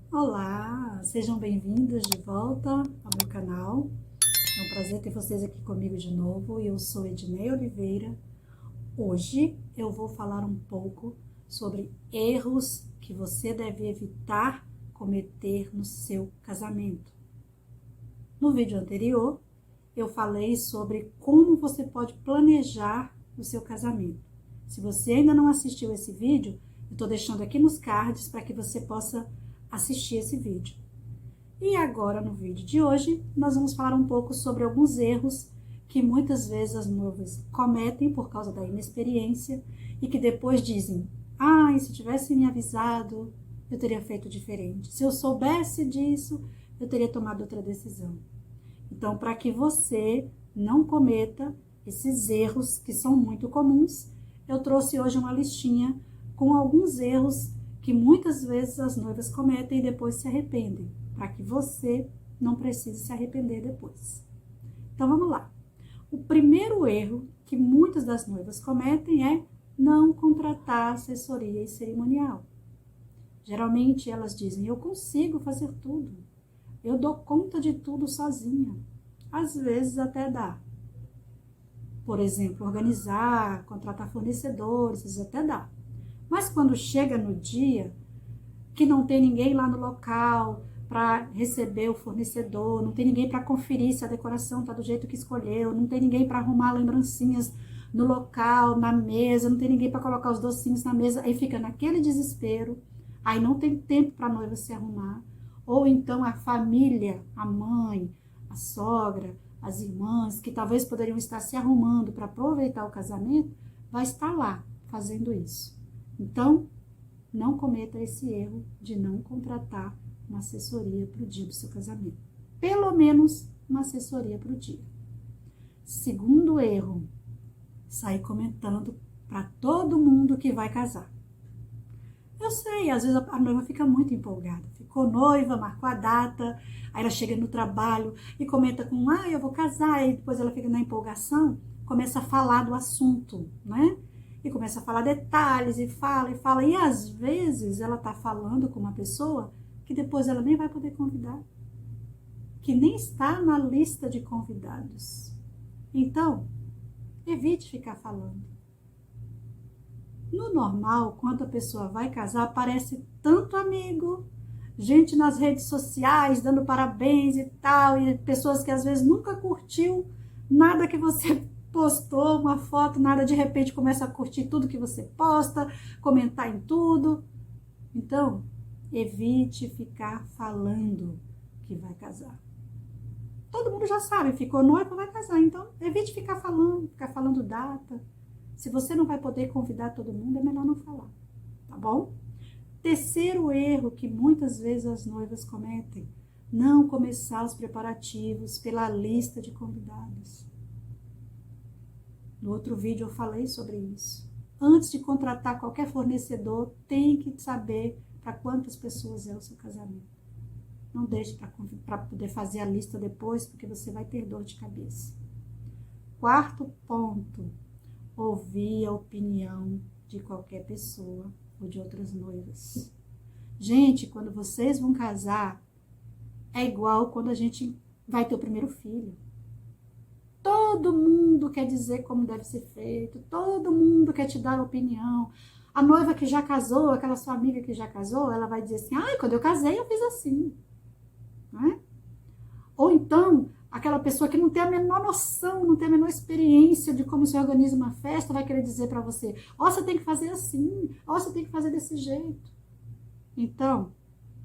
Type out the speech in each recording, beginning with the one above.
Olá, sejam bem-vindos de volta ao meu canal. É um prazer ter vocês aqui comigo de novo. Eu sou Ednei Oliveira. Hoje eu vou falar um pouco sobre erros que você deve evitar cometer no seu casamento. No vídeo anterior, eu falei sobre como você pode planejar o seu casamento. Se você ainda não assistiu esse vídeo, eu estou deixando aqui nos cards para que você possa assistir esse vídeo. E agora, no vídeo de hoje, nós vamos falar um pouco sobre alguns erros que muitas vezes as noivas cometem por causa da inexperiência e que depois dizem: se tivesse me avisado, eu teria feito diferente. Se eu soubesse disso, eu teria tomado outra decisão. Então, para que você não cometa esses erros que são muito comuns, eu trouxe hoje uma listinha com alguns erros que muitas vezes as noivas cometem e depois se arrependem, para que você não precise se arrepender depois. Então vamos lá. O primeiro erro que muitas das noivas cometem é não contratar assessoria e cerimonial. Geralmente elas dizem: eu consigo fazer tudo, eu dou conta de tudo sozinha. Às vezes até dá. Por exemplo, organizar, contratar fornecedores, isso até dá. Mas quando chega no dia que não tem ninguém lá no local para receber o fornecedor, não tem ninguém para conferir se a decoração está do jeito que escolheu, não tem ninguém para arrumar lembrancinhas no local, na mesa, não tem ninguém para colocar os docinhos na mesa, aí fica naquele desespero, aí não tem tempo para a noiva se arrumar, ou então a família, a mãe, a sogra, as irmãs, que talvez poderiam estar se arrumando para aproveitar o casamento, vai estar lá fazendo isso. Então, não cometa esse erro de não contratar uma assessoria para o dia do seu casamento. Pelo menos uma assessoria para o dia. Segundo erro, sair comentando para todo mundo que vai casar. Eu sei, às vezes a noiva fica muito empolgada. Ficou noiva, marcou a data, aí ela chega no trabalho e comenta com: eu vou casar, aí depois ela fica na empolgação, começa a falar do assunto, né? E começa a falar detalhes, e fala, e às vezes ela tá falando com uma pessoa que depois ela nem vai poder convidar, que nem está na lista de convidados. Então, evite ficar falando. No normal, quando a pessoa vai casar, aparece tanto amigo, gente nas redes sociais dando parabéns e tal, e pessoas que às vezes nunca curtiu nada que você postou, uma foto, nada, de repente começa a curtir tudo que você posta, comentar em tudo. Então, evite ficar falando que vai casar. Todo mundo já sabe, ficou noiva, vai casar, então evite ficar falando data. Se você não vai poder convidar todo mundo, é melhor não falar, tá bom? Terceiro erro que muitas vezes as noivas cometem: não começar os preparativos pela lista de convidados. No outro vídeo eu falei sobre isso. Antes de contratar qualquer fornecedor, tem que saber para quantas pessoas é o seu casamento. Não deixe para poder fazer a lista depois, porque você vai ter dor de cabeça. Quarto ponto: ouvir a opinião de qualquer pessoa ou de outras noivas. Gente, quando vocês vão casar, é igual quando a gente vai ter o primeiro filho. Todo mundo quer dizer como deve ser feito, todo mundo quer te dar opinião. A noiva que já casou, aquela sua amiga que já casou, ela vai dizer assim: quando eu casei eu fiz assim. Né? Ou então, aquela pessoa que não tem a menor noção, não tem a menor experiência de como se organiza uma festa, vai querer dizer para você: você tem que fazer assim, você tem que fazer desse jeito. Então,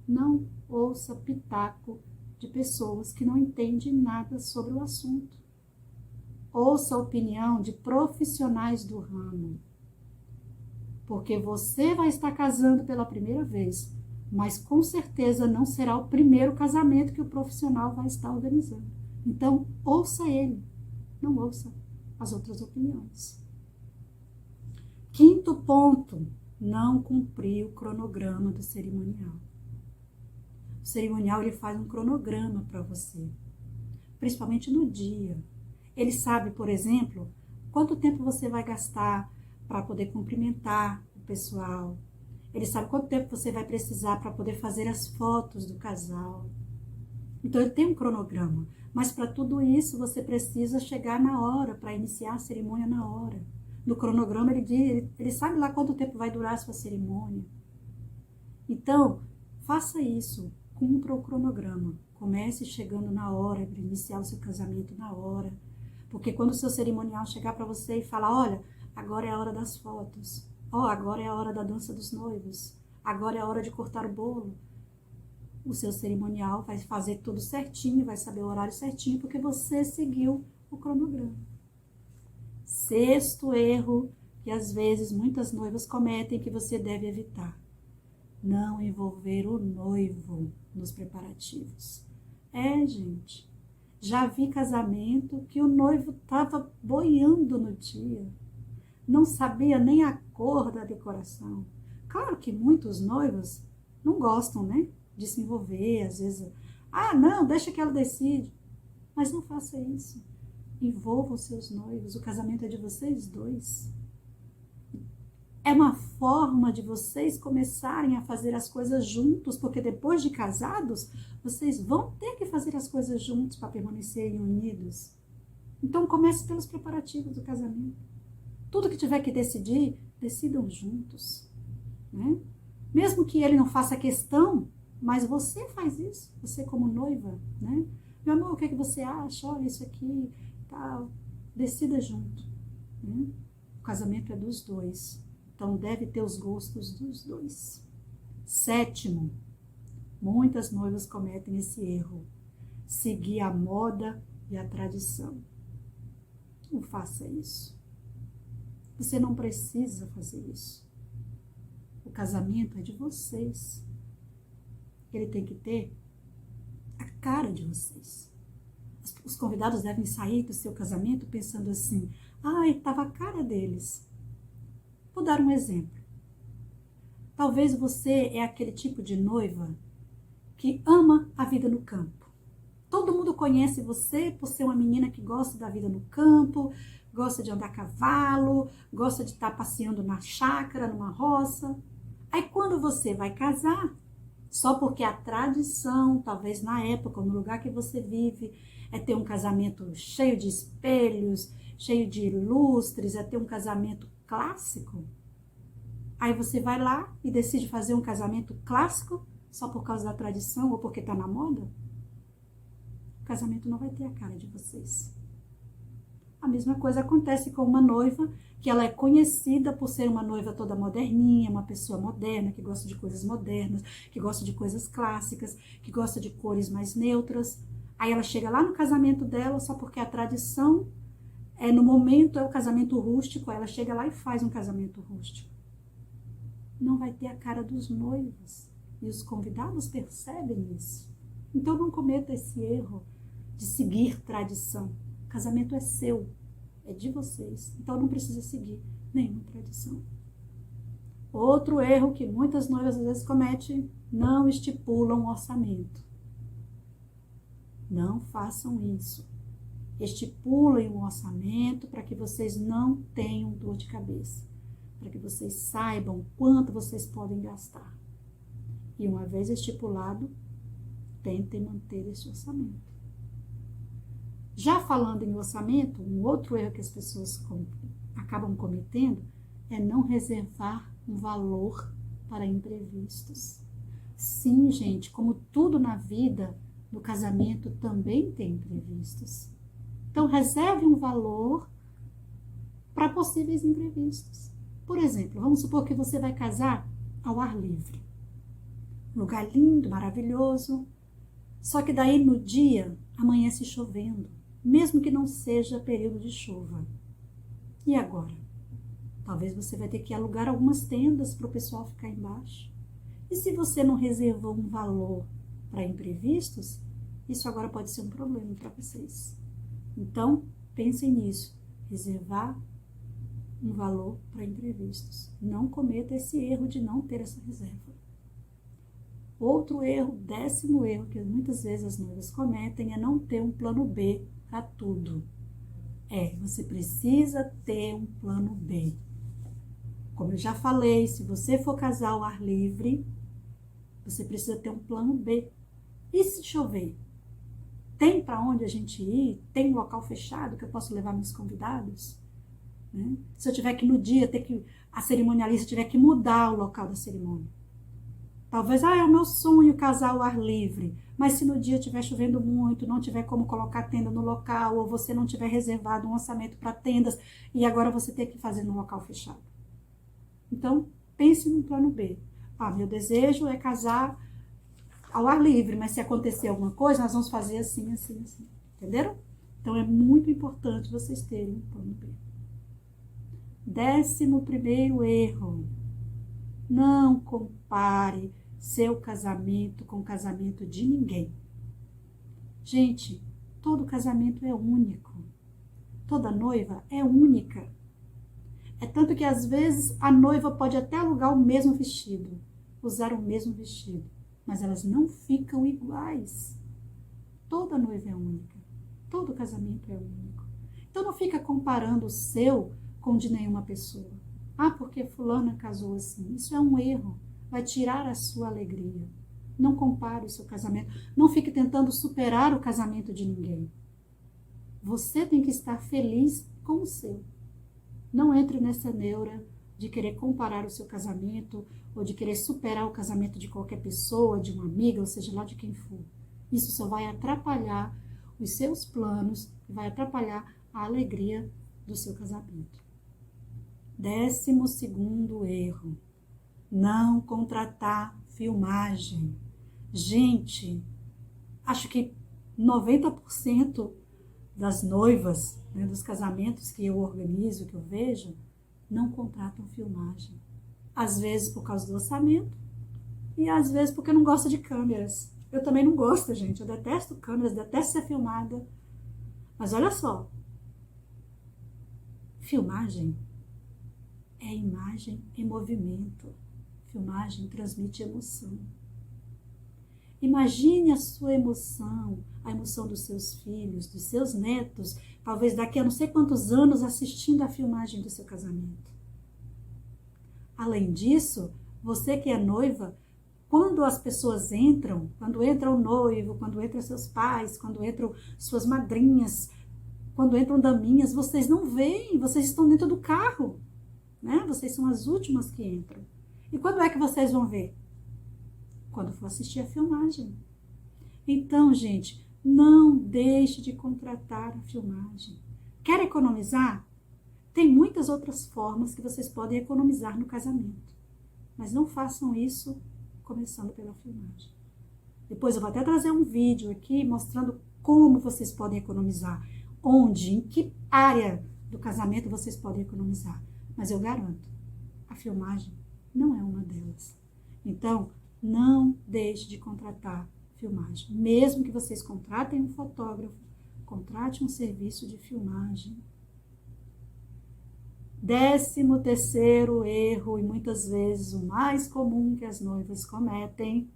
não ouça pitaco de pessoas que não entendem nada sobre o assunto. Ouça a opinião de profissionais do ramo. Porque você vai estar casando pela primeira vez, mas com certeza não será o primeiro casamento que o profissional vai estar organizando. Então, ouça ele, não ouça as outras opiniões. Quinto ponto: não cumprir o cronograma do cerimonial. O cerimonial, ele faz um cronograma para você, principalmente no dia. Ele sabe, por exemplo, quanto tempo você vai gastar para poder cumprimentar o pessoal. Ele sabe quanto tempo você vai precisar para poder fazer as fotos do casal. Então, ele tem um cronograma. Mas para tudo isso, você precisa chegar na hora, para iniciar a cerimônia na hora. No cronograma, ele sabe lá quanto tempo vai durar a sua cerimônia. Então, faça isso. Cumpra o cronograma. Comece chegando na hora, para iniciar o seu casamento na hora. Porque quando o seu cerimonial chegar para você e falar, olha, agora é a hora das fotos. Agora é a hora da dança dos noivos. Agora é a hora de cortar o bolo. O seu cerimonial vai fazer tudo certinho, vai saber o horário certinho, porque você seguiu o cronograma. Sexto erro que às vezes muitas noivas cometem, que você deve evitar: não envolver o noivo nos preparativos. Gente, já vi casamento que o noivo estava boiando no dia, não sabia nem a cor da decoração. Claro que muitos noivos não gostam, né, de se envolver, às vezes, não, deixa que ela decide. Mas não faça isso. Envolva os seus noivos, o casamento é de vocês dois. É uma forma de vocês começarem a fazer as coisas juntos, porque depois de casados, vocês vão ter que fazer as coisas juntos para permanecerem unidos. Então comece pelos preparativos do casamento. Tudo que tiver que decidir, decidam juntos, né? Mesmo que ele não faça questão, mas você faz isso, você como noiva, né? Meu amor, o que é que você acha? Olha isso aqui, tal. Decida junto, né? O casamento é dos dois, então deve ter os gostos dos dois. Sétimo, muitas noivas cometem esse erro: seguir a moda e a tradição. Não faça isso. Você não precisa fazer isso. O casamento é de vocês. Ele tem que ter a cara de vocês. Os convidados devem sair do seu casamento pensando assim: estava a cara deles. Vou dar um exemplo. Talvez você é aquele tipo de noiva que ama a vida no campo. Todo mundo conhece você por ser uma menina que gosta da vida no campo, gosta de andar a cavalo, gosta de estar passeando na chácara, numa roça. Aí quando você vai casar, só porque a tradição, talvez na época ou no lugar que você vive, é ter um casamento cheio de espelhos, cheio de lustres, é ter um casamento clássico. Aí você vai lá e decide fazer um casamento clássico só por causa da tradição ou porque está na moda. O casamento não vai ter a cara de vocês. A mesma coisa acontece com uma noiva que ela é conhecida por ser uma noiva toda moderninha, uma pessoa moderna, que gosta de coisas modernas, que gosta de coisas clássicas, que gosta de cores mais neutras. Aí ela chega lá no casamento dela só porque a tradição no momento é o casamento rústico, aí ela chega lá e faz um casamento rústico. Não vai ter a cara dos noivos. E os convidados percebem isso. Então não cometa esse erro de seguir tradição. O casamento é seu, é de vocês. Então não precisa seguir nenhuma tradição. Outro erro que muitas noivas às vezes cometem: não estipulam um orçamento. Não façam isso. Estipulem um orçamento para que vocês não tenham dor de cabeça, para que vocês saibam quanto vocês podem gastar. E uma vez estipulado, tentem manter esse orçamento. Já falando em orçamento, um outro erro que as pessoas acabam cometendo é não reservar um valor para imprevistos. Sim, gente, como tudo na vida, no casamento também tem imprevistos. Então, reserve um valor para possíveis imprevistos. Por exemplo, vamos supor que você vai casar ao ar livre. Lugar lindo, maravilhoso. Só que daí no dia amanhece chovendo, mesmo que não seja período de chuva. E agora? Talvez você vai ter que alugar algumas tendas para o pessoal ficar embaixo. E se você não reservou um valor para imprevistos, isso agora pode ser um problema para vocês. Então, pensem nisso. Reservar um valor para imprevistos. Não cometa esse erro de não ter essa reserva. Outro erro, 10º erro, que muitas vezes as noivas cometem, é não ter um plano B para tudo. Você precisa ter um plano B. Como eu já falei, se você for casar ao ar livre, você precisa ter um plano B. E se chover? Tem para onde a gente ir? Tem um local fechado que eu posso levar meus convidados? Né? Se eu tiver que no dia, a cerimonialista tiver que mudar o local da cerimônia. Talvez, é o meu sonho casar ao ar livre. Mas se no dia estiver chovendo muito, não tiver como colocar tenda no local, ou você não tiver reservado um orçamento para tendas, e agora você tem que fazer no local fechado. Então, pense no plano B. Meu desejo é casar ao ar livre, mas se acontecer alguma coisa, nós vamos fazer assim, assim, assim. Entenderam? Então, é muito importante vocês terem um plano B. 11º erro. Não compare seu casamento com o casamento de ninguém. Gente, todo casamento é único. Toda noiva é única. É tanto que às vezes a noiva pode até alugar o mesmo vestido, usar o mesmo vestido, mas elas não ficam iguais. Toda noiva é única. Todo casamento é único. Então não fica comparando o seu com o de nenhuma pessoa. Porque fulana casou assim. Isso é um erro. Vai tirar a sua alegria. Não compare o seu casamento. Não fique tentando superar o casamento de ninguém. Você tem que estar feliz com o seu. Não entre nessa neura de querer comparar o seu casamento ou de querer superar o casamento de qualquer pessoa, de uma amiga, ou seja lá de quem for. Isso só vai atrapalhar os seus planos e vai atrapalhar a alegria do seu casamento. 12º erro. Não contratar filmagem. Gente, acho que 90% das noivas, né, dos casamentos que eu organizo, que eu vejo, não contratam filmagem. Às vezes por causa do orçamento e às vezes porque não gosta de câmeras. Eu também não gosto, gente. Eu detesto câmeras, detesto ser filmada. Mas olha só. Filmagem é imagem em movimento. Filmagem transmite emoção. Imagine a sua emoção, a emoção dos seus filhos, dos seus netos, talvez daqui a não sei quantos anos assistindo a filmagem do seu casamento. Além disso, você que é noiva, quando as pessoas entram, quando entra o noivo, quando entram seus pais, quando entram suas madrinhas, quando entram daminhas, vocês não veem, vocês estão dentro do carro, né? Vocês são as últimas que entram. E quando é que vocês vão ver? Quando for assistir a filmagem. Então, gente, não deixe de contratar a filmagem. Quer economizar? Tem muitas outras formas que vocês podem economizar no casamento. Mas não façam isso começando pela filmagem. Depois eu vou até trazer um vídeo aqui mostrando como vocês podem economizar. Onde, em que área do casamento vocês podem economizar. Mas eu garanto, a filmagem não é uma delas. Então, não deixe de contratar filmagem. Mesmo que vocês contratem um fotógrafo, contrate um serviço de filmagem. 13º erro, e muitas vezes o mais comum que as noivas cometem,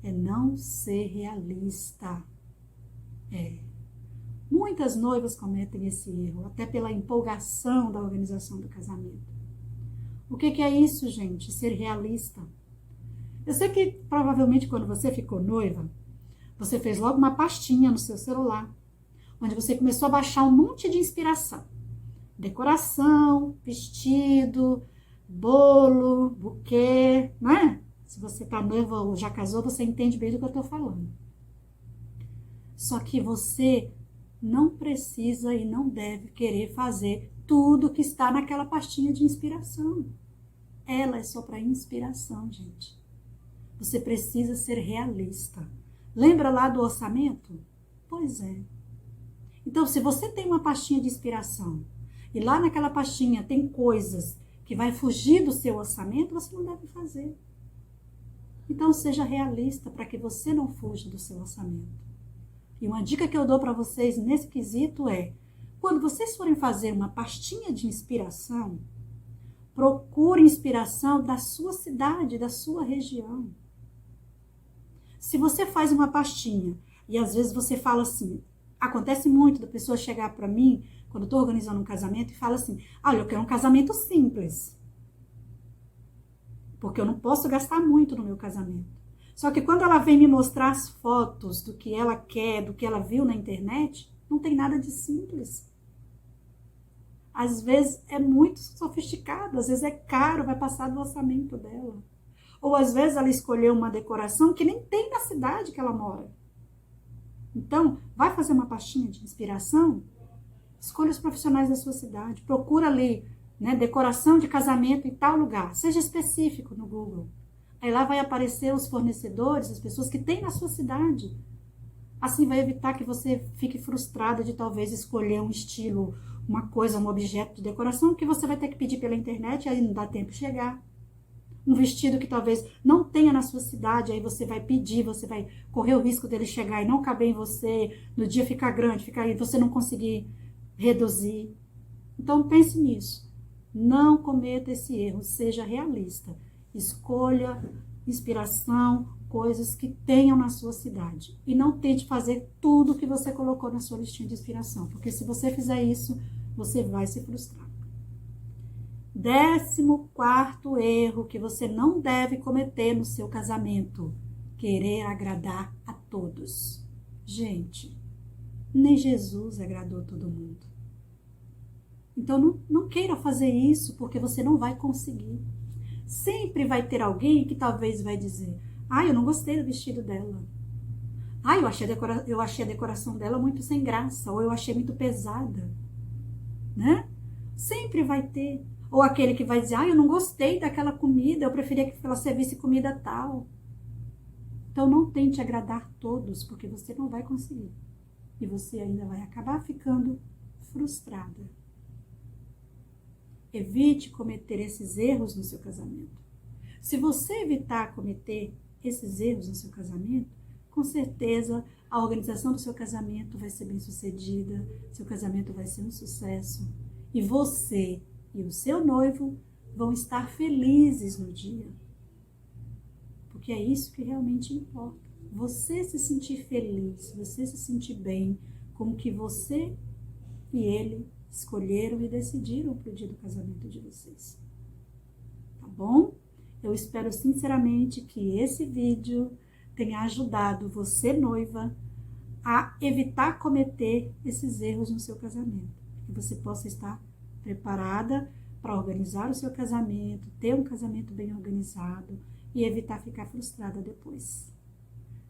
é não ser realista. Muitas noivas cometem esse erro, até pela empolgação da organização do casamento. O que é isso, gente? Ser realista. Eu sei que provavelmente quando você ficou noiva, você fez logo uma pastinha no seu celular, onde você começou a baixar um monte de inspiração. Decoração, vestido, bolo, buquê, não é? Se você está noiva ou já casou, você entende bem do que eu estou falando. Só que você não precisa e não deve querer fazer tudo que está naquela pastinha de inspiração. Ela é só para inspiração, gente. Você precisa ser realista. Lembra lá do orçamento? Pois é. Então, se você tem uma pastinha de inspiração e lá naquela pastinha tem coisas que vai fugir do seu orçamento, você não deve fazer. Então, seja realista para que você não fuja do seu orçamento. E uma dica que eu dou para vocês nesse quesito é, quando vocês forem fazer uma pastinha de inspiração, procure inspiração da sua cidade, da sua região. Se você faz uma pastinha e às vezes você fala assim, acontece muito da pessoa chegar para mim, quando eu estou organizando um casamento, e fala assim, olha, eu quero um casamento simples. porque eu não posso gastar muito no meu casamento. Só que quando ela vem me mostrar as fotos do que ela quer, do que ela viu na internet, não tem nada de simples. Às vezes é muito sofisticado, às vezes é caro, vai passar do orçamento dela. Ou às vezes ela escolheu uma decoração que nem tem na cidade que ela mora. Então, vai fazer uma pastinha de inspiração? Escolha os profissionais da sua cidade. Procura ali, né, decoração de casamento em tal lugar. Seja específico no Google. Aí lá vai aparecer os fornecedores, as pessoas que tem na sua cidade. Assim vai evitar que você fique frustrada de talvez escolher um estilo, uma coisa, um objeto de decoração que você vai ter que pedir pela internet e aí não dá tempo de chegar. Um vestido que talvez não tenha na sua cidade, aí você vai pedir, você vai correr o risco dele chegar e não caber em você, no dia ficar grande, ficar aí, você não conseguir reduzir. Então pense nisso. Não cometa esse erro, seja realista. Escolha inspiração, coisas que tenham na sua cidade. E não tente fazer tudo que você colocou na sua listinha de inspiração, porque se você fizer isso, você vai se frustrar. 14º erro que você não deve cometer no seu casamento: querer agradar a todos. Gente, nem Jesus agradou todo mundo. Então não queira fazer isso, porque você não vai conseguir. Sempre vai ter alguém que talvez vai dizer: eu não gostei do vestido dela. Eu achei a decoração dela muito sem graça, ou eu achei muito pesada, né? Sempre vai ter. Ou aquele que vai dizer: eu não gostei daquela comida, eu preferia que ela servisse comida tal. Então não tente agradar todos, porque você não vai conseguir. E você ainda vai acabar ficando frustrada. Evite cometer esses erros no seu casamento. Se você evitar cometer esses erros no seu casamento, com certeza a organização do seu casamento vai ser bem sucedida, seu casamento vai ser um sucesso. E você e o seu noivo vão estar felizes no dia. Porque é isso que realmente importa. Você se sentir feliz, você se sentir bem com o que você e ele escolheram e decidiram para o dia do casamento de vocês. Tá bom? Eu espero sinceramente que esse vídeo tenha ajudado você, noiva, a evitar cometer esses erros no seu casamento. Que você possa estar preparada para organizar o seu casamento, ter um casamento bem organizado e evitar ficar frustrada depois.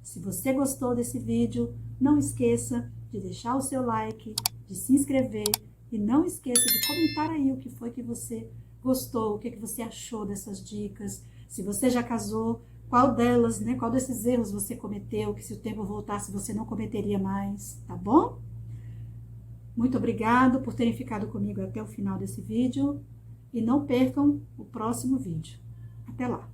Se você gostou desse vídeo, não esqueça de deixar o seu like, de se inscrever e não esqueça de comentar aí o que foi que você gostou, o que você achou dessas dicas. Se você já casou, qual delas, né, qual desses erros você cometeu, que se o tempo voltasse você não cometeria mais, tá bom? Muito obrigado por terem ficado comigo até o final desse vídeo e não percam o próximo vídeo. Até lá!